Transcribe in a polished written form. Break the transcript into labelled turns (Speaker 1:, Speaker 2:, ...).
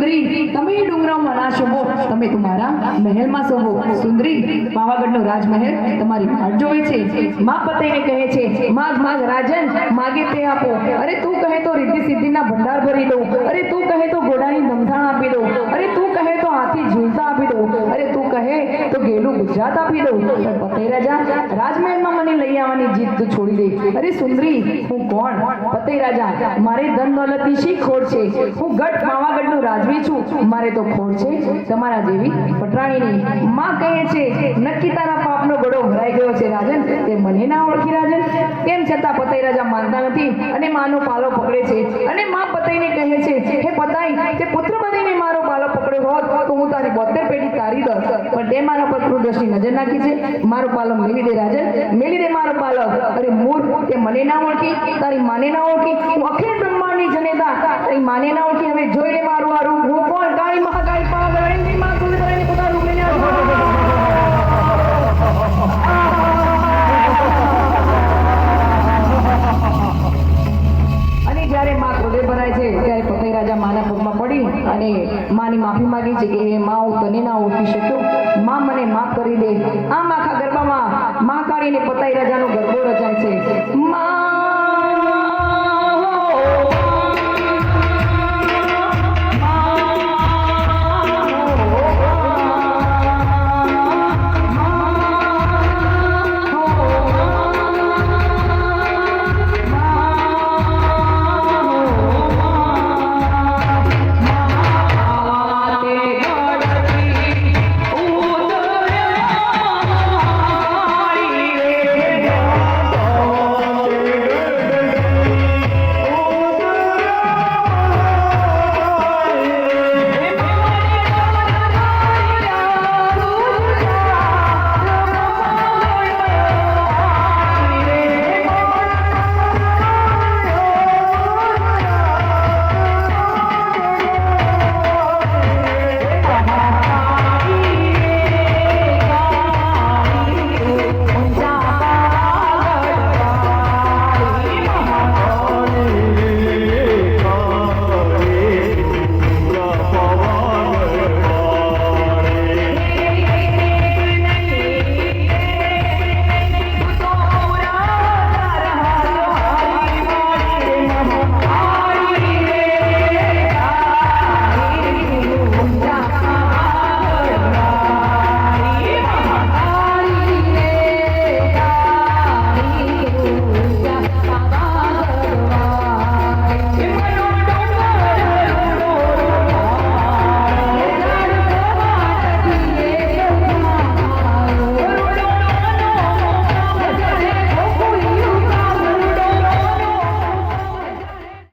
Speaker 1: સુંદરી તમે ડુંગરામાં ના શોભો, તમે તમારા મહેલમાં શોભો. સુંદરી પાવાગઢનો રાજમહેલ તમારી વાટ જોવે છે. માં પતિને કહે છે, માગ માગ રાજન, માગે તે આપો. અરે તું કહે તો રિદ્ધિ સિદ્ધિના ભંડાર ભરી દઉં. અરે તું કહે તો ઘોડાની નમથાણ આપી દઉં. અરે તું કહે તો હાથી ઝૂલતા આપી દઉં. અરે તું કહે તો ગેલું ગુજરાત આપી દઉં. પણ પતે રાજા રાજમહેલમાં મને લઈ આવવાની જીદ તું છોડી દે. અરે સુંદરી હું કોણ? પતે રાજા મારે ધન દોલતની શી ખોટ છે? હું ગઢ પાવાગઢનું રાજવી છું, મારે તો ખોટ છે તમારા જેવી પટરાણીની. માં કહે છે, નક્કી તારા પાપનો ગળો ભરાઈ ગયો છે રાજન, તે મને ના ઓળખી રાજન. તેમ છતાં પતઈ રાજા માનતા નથી અને માનો પાલો પકડે છે. અને માં પતઈને કહે છે, હે પતાઈ, તે પુત્ર બનીને મારો પાલો પકડ્યો હોત તો હું તારી 72 પેઢી તારી દત. પણ તે મારા પર ક્રૂરદ્રષ્ટિ નજર નાખી છે. મારો પાલો મેલી દે રાજન, મેલી દે મારો પાલો. અરે મૂર્ખ, તે મને ના ઓળખી, તારી માને ના ઓળખી. હું અખિલ બ્રહ્માંડની જનેતા, તારી માને ના ઓળખી. હવે જોઈ લે મારું આ રૂપ. હું કોણ? કાળી મહાકાળી પાવાગઢની માં સુંદરાઈને પોતાનું રૂપ લઈને આવ્યો. અને જ્યારે માં ક્રોધે ભરાય છે ત્યારે પતઈ રાજા માના પગમાં પડી અને માની માફી માંગી છે કે હે માં, હું તને ના ઓળખી શક્યો. માં મને માફ કરી દે. આમ આખા ગરબામાં મહાકાળી અને પતઈ રાજાનો ગરબો રચાય છે. માં